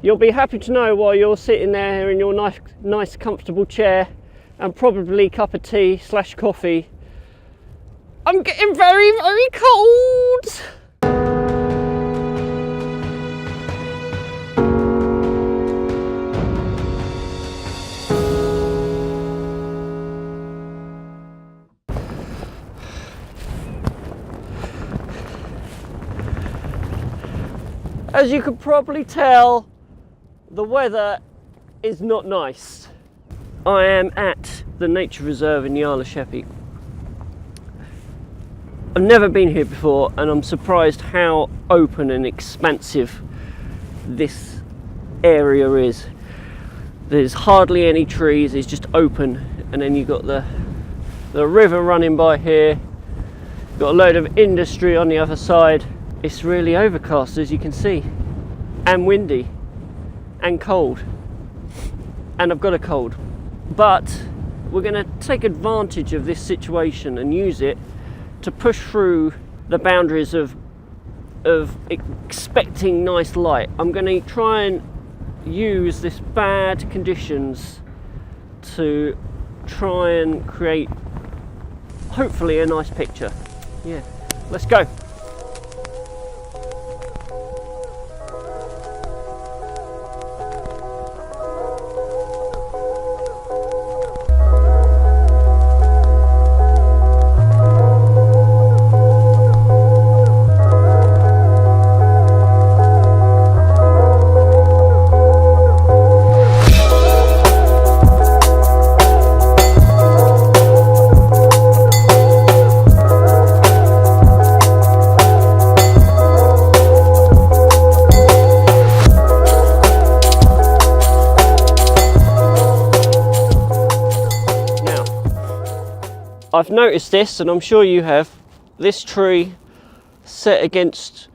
You'll be happy to know while you're sitting there in your nice comfortable chair and probably cup of tea / coffee, I'm getting very, very cold. As you can probably tell, the weather is not nice. I am at the nature reserve in the Isle of Sheppey. I've never been here before and I'm surprised how open and expansive this area is. There's hardly any trees, it's just open, and then you've got the river running by here, you've got a load of industry on the other side. It's really overcast, as you can see, and windy and cold, and I've got a cold, but we're going to take advantage of this situation and use it to push through the boundaries of expecting nice light. I'm going to try and use this bad conditions to try and create hopefully a nice picture. Yeah, let's go. I've noticed this, and I'm sure you have, this tree set against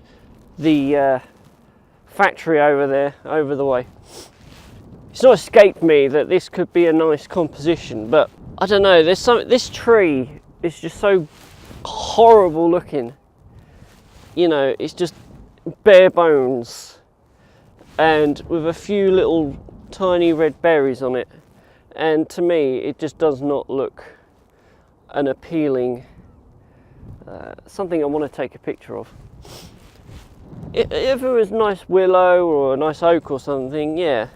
the factory over there, over the way. It's not escaped me that this could be a nice composition, but I don't know, there's something, this tree is just so horrible looking. You know, it's just bare bones and with a few little tiny red berries on it, and to me it just does not look an appealing something I want to take a picture of. If it was nice willow or a nice oak or something, yeah,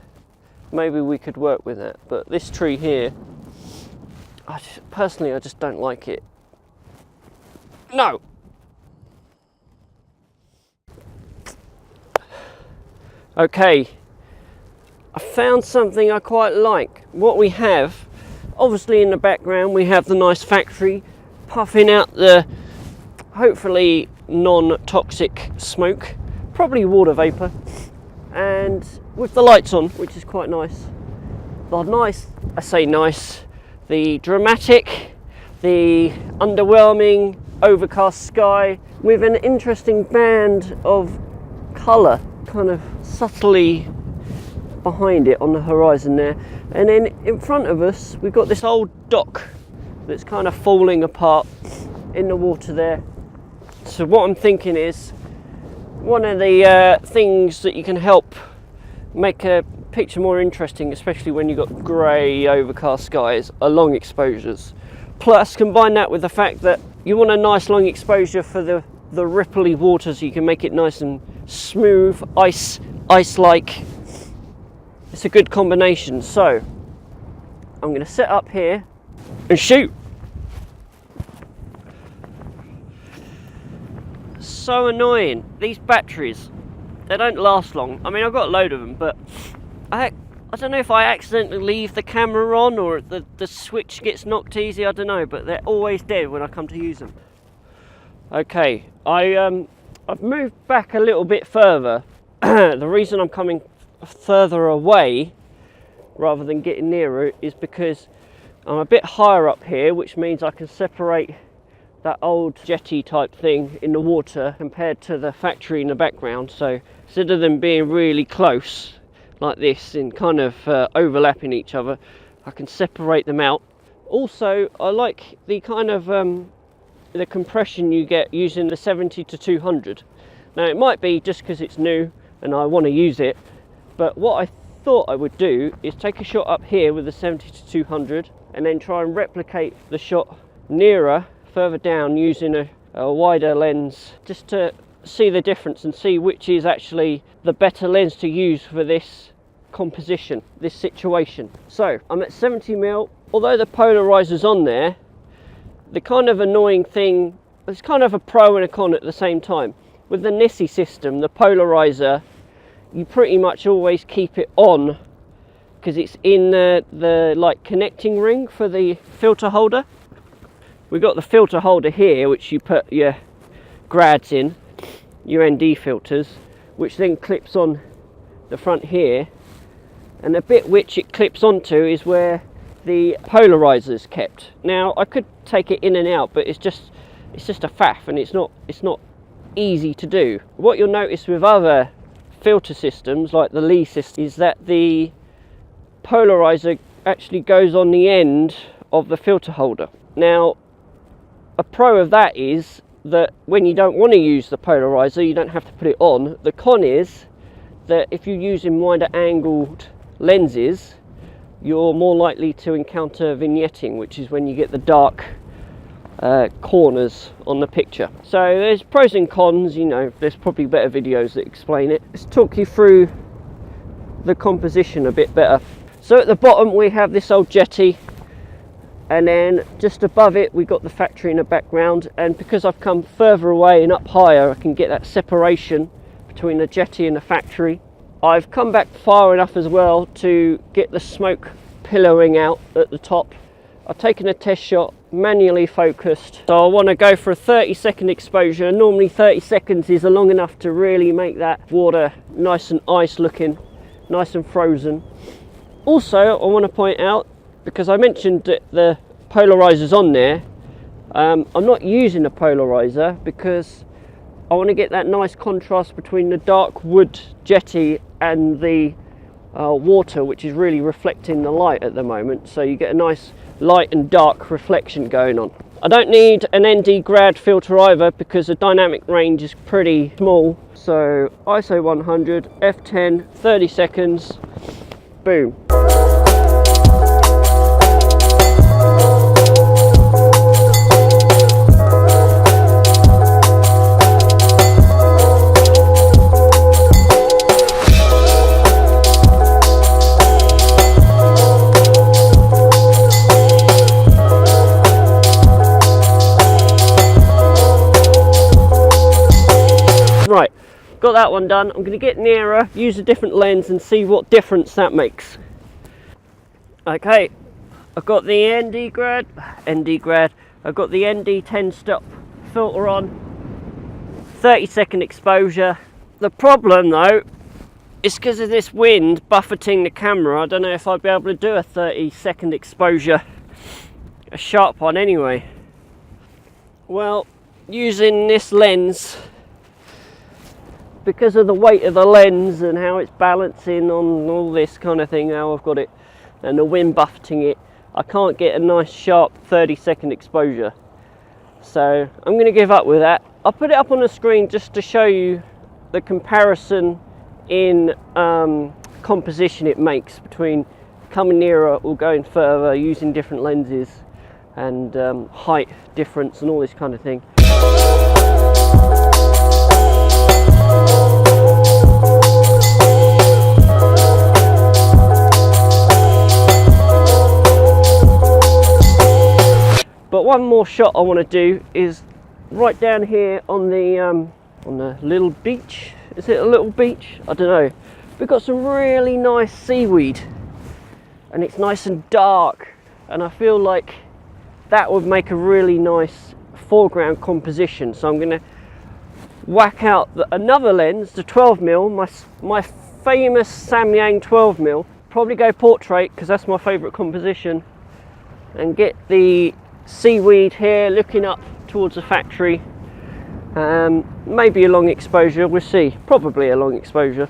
maybe we could work with that, but this tree here, personally I just don't like it. No! Okay, I found something I quite like. What we have, obviously in the background we have the nice factory puffing out the hopefully non-toxic smoke, probably water vapour, and with the lights on, which is quite nice. I say nice, the dramatic, the underwhelming overcast sky with an interesting band of colour kind of subtly behind it on the horizon there, and then in front of us we've got this old dock that's kind of falling apart in the water there. So what I'm thinking is, one of the things that you can help make a picture more interesting, especially when you've got grey overcast skies, are long exposures. Plus combine that with the fact that you want a nice long exposure for the ripply water, so you can make it nice and smooth, ice-like. It's a good combination. So I'm going to set up here and shoot. So annoying, these batteries, they don't last long. I mean, I've got a load of them, but I don't know if I accidentally leave the camera on or the switch gets knocked easy, I don't know, but they're always dead when I come to use them. Okay, I've moved back a little bit further. The reason I'm coming further away rather than getting nearer is because I'm a bit higher up here, which means I can separate that old jetty type thing in the water compared to the factory in the background. So instead of them being really close like this and kind of overlapping each other, I can separate them out. Also, I like the kind of the compression you get using the 70 to 200. Now it might be just because it's new and I want to use it, But what I thought I would do is take a shot up here with the 70-200 and then try and replicate the shot nearer, further down, using a wider lens, just to see the difference and see which is actually the better lens to use for this composition, this situation. So I'm at 70mm. Although the polarizer's on there, the kind of annoying thing, it's kind of a pro and a con at the same time. With the Nissi system, the polarizer, you pretty much always keep it on because it's in the like connecting ring for the filter holder. We've got the filter holder here, which you put your grads in, your ND filters, which then clips on the front here, and the bit which it clips onto is where the polarizer is kept. Now I could take it in and out, but it's just a faff, and it's not easy to do. What you'll notice with other filter systems like the Lee system is that the polarizer actually goes on the end of the filter holder. Now a pro of that is that when you don't want to use the polarizer, you don't have to put it on. The con is that if you're using wider angled lenses, you're more likely to encounter vignetting, which is when you get the dark corners on the picture. So there's pros and cons, you know, there's probably better videos that explain it. Let's talk you through the composition a bit better. So at the bottom we have this old jetty, and then just above it we've got the factory in the background, and because I've come further away and up higher, I can get that separation between the jetty and the factory. I've come back far enough as well to get the smoke pillowing out at the top. I've taken a test shot, manually focused, so I want to go for a 30-second exposure. Normally 30 seconds is long enough to really make that water nice and ice looking, nice and frozen. Also I want to point out, because I mentioned that the polarizer's on there, I'm not using a polarizer because I want to get that nice contrast between the dark wood jetty and the water, which is really reflecting the light at the moment, so you get a nice light and dark reflection going on. I don't need an ND grad filter either because the dynamic range is pretty small. So ISO 100, f10, 30 seconds, boom. Right, got that one done. I'm going to get nearer, use a different lens and see what difference that makes. Okay, I've got the ND grad, I've got the ND 10 stop filter on, 30-second exposure. The problem though is because of this wind buffeting the camera, I don't know if I'll be able to do a 30-second exposure, a sharp one anyway. Well, using this lens, because of the weight of the lens and how it's balancing on all this kind of thing, how I've got it, and the wind buffeting it, I can't get a nice sharp 30-second exposure. So I'm going to give up with that. I'll put it up on the screen just to show you the comparison in composition it makes between coming nearer or going further, using different lenses, and height difference and all this kind of thing. But one more shot I want to do is right down here on the little beach. Is it a little beach? I don't know. We've got some really nice seaweed and it's nice and dark, and I feel like that would make a really nice foreground composition. So I'm going to whack out another lens, the 12mm, my famous Samyang 12mm. Probably go portrait because that's my favourite composition, and get the seaweed here looking up towards the factory. Maybe a long exposure, we'll see. Probably a long exposure.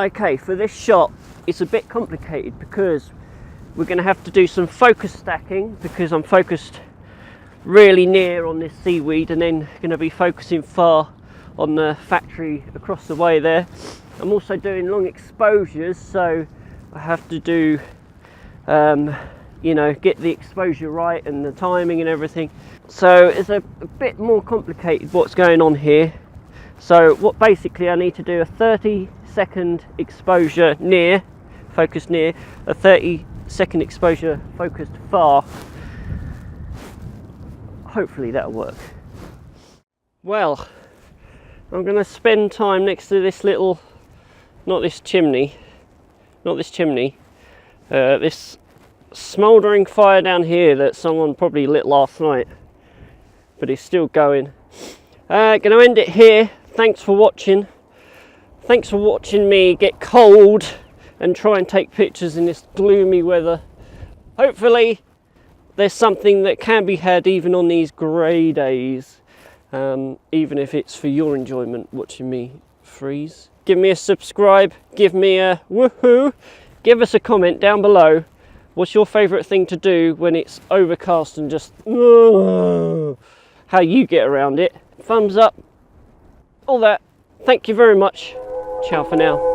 Okay, for this shot, it's a bit complicated because we're going to have to do some focus stacking because I'm focused really near on this seaweed and then going to be focusing far on the factory across the way there. I'm also doing long exposures, so I have to do, you know, get the exposure right and the timing and everything. So it's a bit more complicated what's going on here. So what basically I need to do a 30-second exposure near, focused near, a 30-second exposure focused far. Hopefully that'll work. Well, I'm going to spend time next to this little, this smouldering fire down here that someone probably lit last night, but it's still going. Going to end it here. Thanks for watching. Thanks for watching me get cold and try and take pictures in this gloomy weather. Hopefully there's something that can be had even on these grey days, even if it's for your enjoyment watching me freeze. Give me a subscribe, give me a woohoo, give us a comment down below. What's your favourite thing to do when it's overcast and just how you get around it? Thumbs up, all that. Thank you very much. Ciao for now.